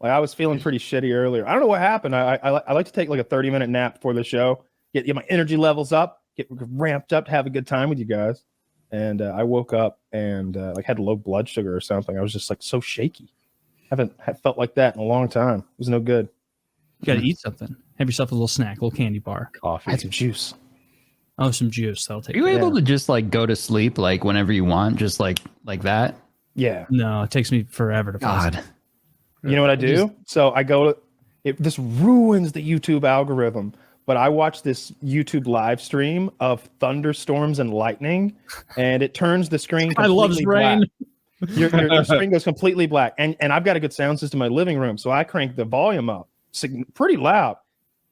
Like I was feeling pretty shitty earlier. I don't know what happened. I like to take like a 30-minute nap before the show, get my energy levels up, get ramped up to have a good time with you guys. And I woke up and like had low blood sugar or something. I was just like so shaky. Haven't felt like that in a long time. It was no good. You got to eat something. Have yourself a little snack, a little candy bar. Coffee. I had some juice. Oh, some juice. That'll take. Are you able to just like go to sleep like whenever you want, just like that? Yeah. No, it takes me forever to fall asleep. You know what I do? So I go to this ruins the YouTube algorithm, but I watch this YouTube live stream of thunderstorms and lightning, and it turns the screen completely I love rain. black. Your screen goes completely black. And I've got a good sound system in my living room, so I crank the volume up pretty loud.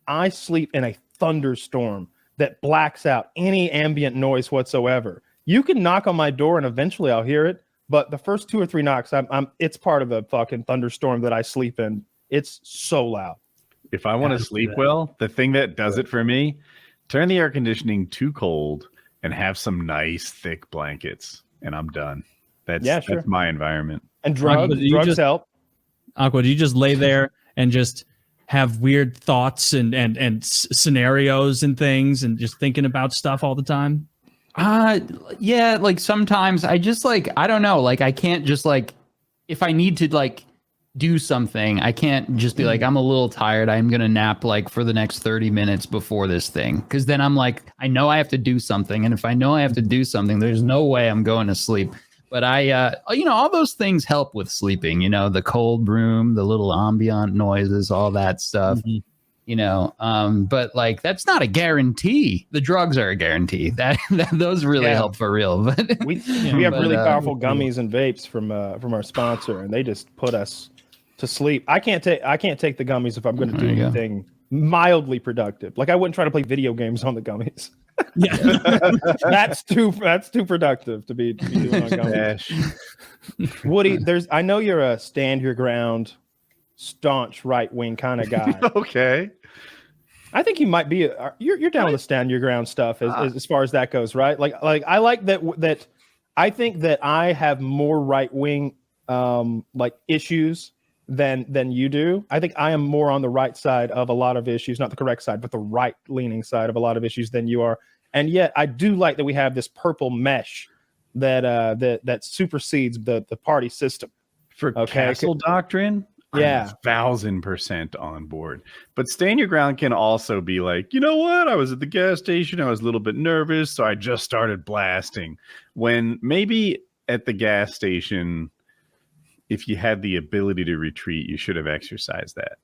I sleep in a thunderstorm that blacks out any ambient noise whatsoever. You can knock on my door and eventually I'll hear it, but the first 2 or 3 knocks, it's part of the fucking thunderstorm that I sleep in. It's so loud. If I want to sleep well, the thing that does it for me, turn the air conditioning too cold and have some nice thick blankets, and I'm done. That's my environment. And drugs help. Aqua, do you just lay there and just have weird thoughts and scenarios and things and just thinking about stuff all the time? Yeah, like sometimes I just like, I don't know, like I can't just like, if I need to like do something, I can't just be like, I'm a little tired, I'm gonna nap like for the next 30 minutes before this thing, because then I'm like, I know I have to do something, and if I know I have to do something, there's no way I'm going to sleep. But I all those things help with sleeping, the cold room, the little ambient noises, all that stuff, but like, that's not a guarantee. The drugs are a guarantee that those really help for real. But we have really powerful gummies and vapes from our sponsor, and they just put us to sleep. I can't take the gummies if I'm going to do anything mildly productive. Like I wouldn't try to play video games on the gummies. Yeah, that's too productive to be doing on gummies. Woody, I know you're a stand your ground, staunch right wing kind of guy. Okay, I think you might be. You're down with the stand your ground stuff as far as that goes, right? Like I like that. I think that I have more right wing like issues than you do. I think I am more on the right side of a lot of issues, not the correct side, but the right leaning side of a lot of issues than you are. And yet I do like that we have this purple mesh that supersedes the party system. For castle doctrine, yeah, 1,000% on board. But stand your ground can also be like, you know what? I was at the gas station. I was a little bit nervous, so I just started blasting. When maybe at the gas station, if you had the ability to retreat, you should have exercised that.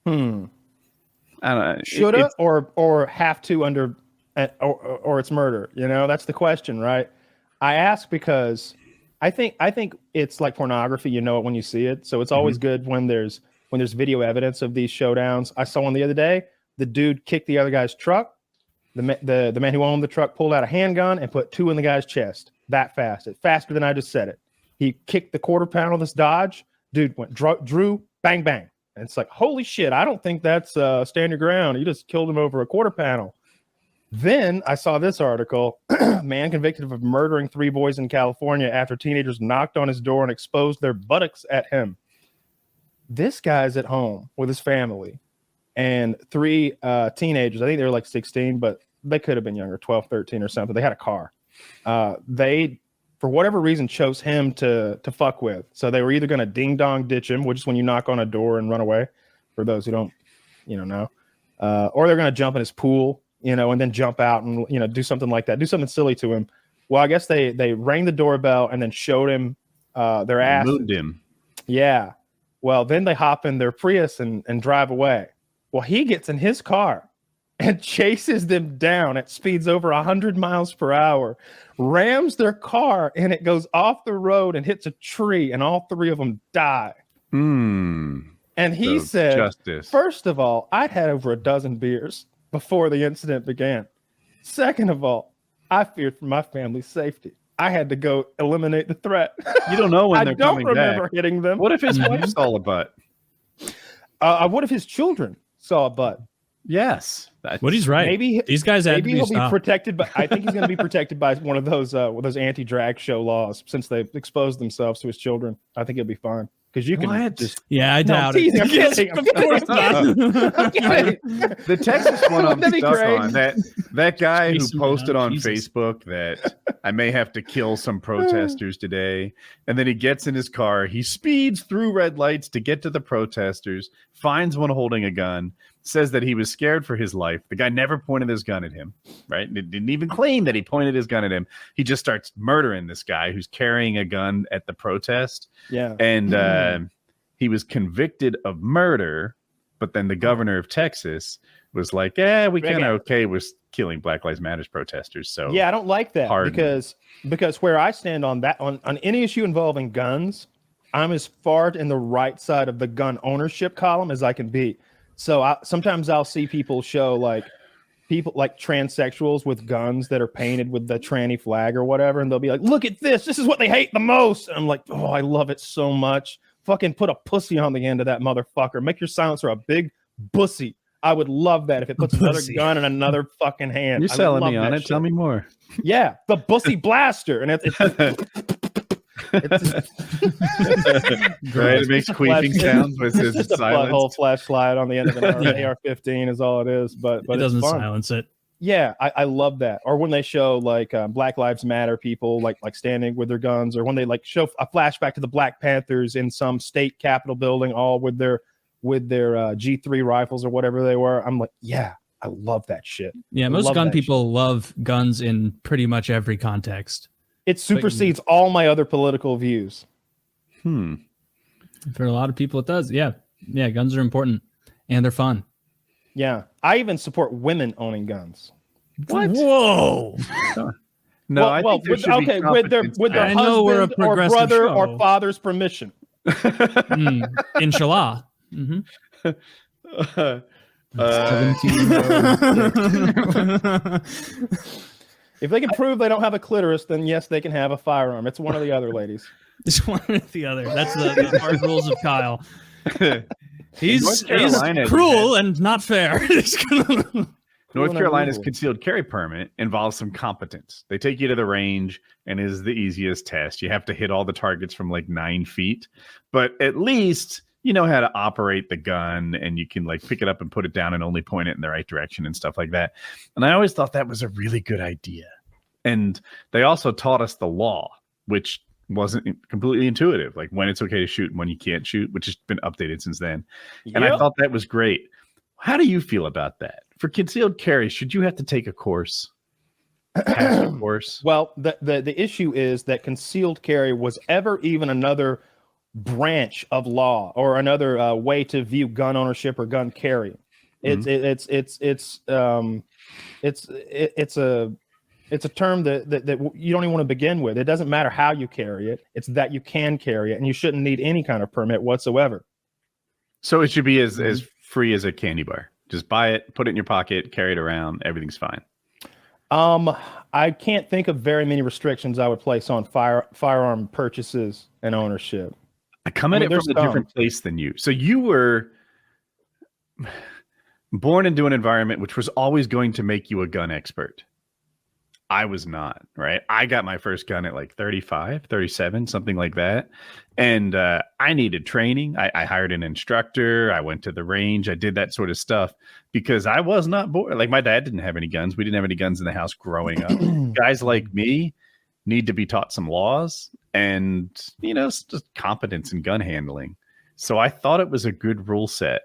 I don't know. Shoulda or have to under or it's murder. That's the question, right? I ask because I think it's like pornography. You know it when you see it. So it's always good when there's video evidence of these showdowns. I saw one the other day. The dude kicked the other guy's truck. The man who owned the truck pulled out a handgun and put 2 in the guy's chest. That fast. It's faster than I just said it. He kicked the quarter pound of this Dodge. Dude went drew, bang, bang. And it's like, holy shit, I don't think that's stand your ground. You just killed him over a quarter panel. Then I saw this article, man convicted of murdering 3 boys in California after teenagers knocked on his door and exposed their buttocks at him. This guy's at home with his family and 3 teenagers. I think they were like 16, but they could have been younger, 12, 13 or something. They had a car. They, for whatever reason, chose him to fuck with. So they were either going to ding dong ditch him, which is when you knock on a door and run away, for those who don't, know, or they're going to jump in his pool, and then jump out and, do something like that, do something silly to him. Well, I guess they rang the doorbell and then showed him their ass. Moved him. Yeah. Well, then they hop in their Prius and drive away. Well, he gets in his car and chases them down at speeds over 100 miles per hour, rams their car, and it goes off the road and hits a tree, and all 3 of them die. And he said, justice. First of all, I'd had over a dozen beers before the incident began. Second of all, I feared for my family's safety. I had to go eliminate the threat. You don't know when they're coming back. I don't remember hitting them. What if his wife saw a butt? What if his children saw a butt? Yes. Woody's right. Maybe these guys had maybe to he'll be be protected, but I think he's going to be protected by one of those anti-drag show laws, since they've exposed themselves to his children. I think he'll be fine. because you can What? just. Yeah, I No, doubt I'm teasing, it. I'm kidding, I'm Of course not. I'm kidding. The Texas one I'm That'd be stuck great. on. That guy who Chase him posted down, on Jesus. Facebook that I may have to kill some protesters today. And then he gets in his car, he speeds through red lights to get to the protesters, finds one holding a gun, says that he was scared for his life. The guy never pointed his gun at him, right? And it didn't even claim that he pointed his gun at him. He just starts murdering this guy who's carrying a gun at the protest. Yeah. And he was convicted of murder, but then the governor of Texas was like, "Yeah, we kind of okay with killing Black Lives Matter protesters." So Yeah, I don't like that pardon. because where I stand on that on any issue involving guns, I'm as far in the right side of the gun ownership column as I can be. So sometimes I'll see people show like people like transsexuals with guns that are painted with the tranny flag or whatever, and they'll be like, "Look at this! This is what they hate the most." And I'm like, "Oh, I love it so much. Fucking put a pussy on the end of that motherfucker. Make your silencer a big bussy." I would love that if it puts another Bussy. gun in another fucking hand. You're I would selling love me on that it. shit. Tell me more. Yeah, the bussy blaster, and it's Right, it makes queefing sounds with it's his just a silence. butthole flashlight on the end of an Yeah. AR-15 is all it is. But It doesn't it's fun. silence it. Yeah, I love that. Or when they show like Black Lives Matter people like standing with their guns, or when they like show a flashback to the Black Panthers in some state capitol building, all with their G3 rifles or whatever they were. I'm like, yeah, I love that shit. Yeah, I most love gun that people love guns in pretty much every context. It supersedes all my other political views. For a lot of people, it does. Yeah, guns are important and they're fun. Yeah, I even support women owning guns. What? Whoa! No, I think there with, should be with their competence. husband I know we're a or progressive brother show. or father's permission. Inshallah. Mhm. If they can prove they don't have a clitoris, then yes, they can have a firearm. It's one or the other, ladies. It's one or the other. That's the hard rules of Kyle. He's Carolina, cruel and not fair. North Carolina's concealed carry permit involves some competence. They take you to the range and is the easiest test. You have to hit all the targets from like 9 feet, but at least you know how to operate the gun and you can like pick it up and put it down and only point it in the right direction and stuff like that. And I always thought that was a really good idea. And they also taught us the law, which wasn't completely intuitive, like when it's okay to shoot and when you can't shoot, which has been updated since then. And I thought that was great. How do you feel about that? For concealed carry, should you have to take a course? Pass a course? Well, the issue is that concealed carry was ever even another branch of law or another way to view gun ownership or gun carry. It's a term that you don't even want to begin with. It doesn't matter how you carry it. It's that you can carry it, and you shouldn't need any kind of permit whatsoever. So it should be as free as a candy bar. Just buy it, put it in your pocket, carry it around. Everything's fine. I can't think of very many restrictions I would place on firearm purchases and ownership. I come at it from a different place than you. So you were born into an environment which was always going to make you a gun expert. I was not, right? I got my first gun at like 35, 37, something like that. And I needed training. I hired an instructor. I went to the range. I did that sort of stuff because I was not born. Like my dad didn't have any guns. We didn't have any guns in the house growing up. Guys like me need to be taught some laws and, you know, just competence in gun handling. So I thought it was a good rule set.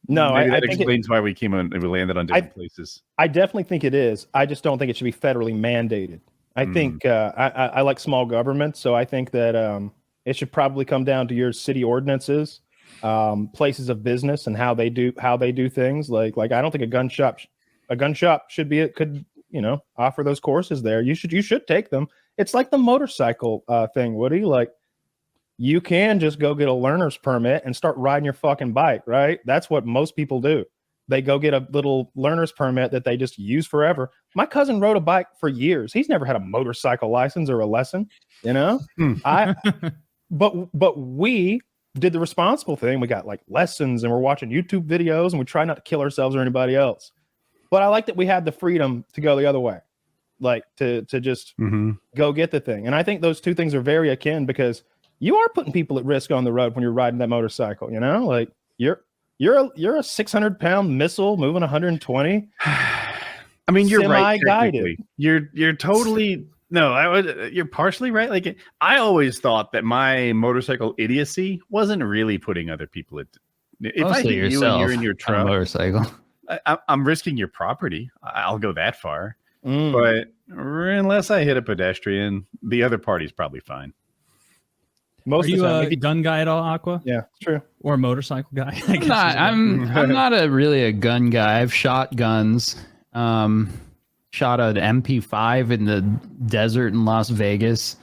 No, Maybe I that think explains why we came on. We landed on different places. I definitely think it is. I just don't think it should be federally mandated. I think I like small government, so I think that it should probably come down to your city ordinances, places of business, and how they do things. Like I don't think a gun shop could offer those courses there. You should take them. It's like the motorcycle thing, Woody. Like you can just go get a learner's permit and start riding your fucking bike, right? That's what most people do. They go get a little learner's permit that they just use forever. My cousin rode a bike for years. He's never had a motorcycle license or a lesson, you know? But we did the responsible thing. We got like lessons and we're watching YouTube videos and we try not to kill ourselves or anybody else. But I like that we had the freedom to go the other way, like to just go get the thing. And I think those two things are very akin because you are putting people at risk on the road when you're riding that motorcycle. You know, like you're a 600-pound missile moving 120. I mean, you're right. Semi-guided. You're totally you're partially right. Like I always thought that my motorcycle idiocy wasn't really putting other people at. If I hit you and you're in your truck, motorcycle, I'm risking your property. I'll go that far. Mm. But unless I hit a pedestrian, the other party's probably fine. Most Are of you the time, a gun guy at all, Aqua? yeah, it's true. Or a motorcycle guy? I guess I'm not really a gun guy. I've shot guns. Shot an MP5 in the desert in Las Vegas.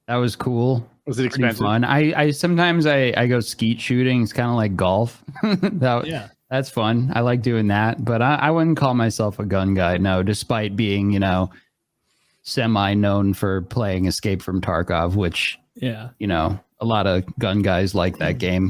That was cool. Was it Pretty expensive? fun. I sometimes I go skeet shooting. It's kind of like golf. Yeah. That's fun. I like doing that, but I wouldn't call myself a gun guy. No, despite being, semi known for playing Escape from Tarkov, which, Yeah. a lot of gun guys like that game.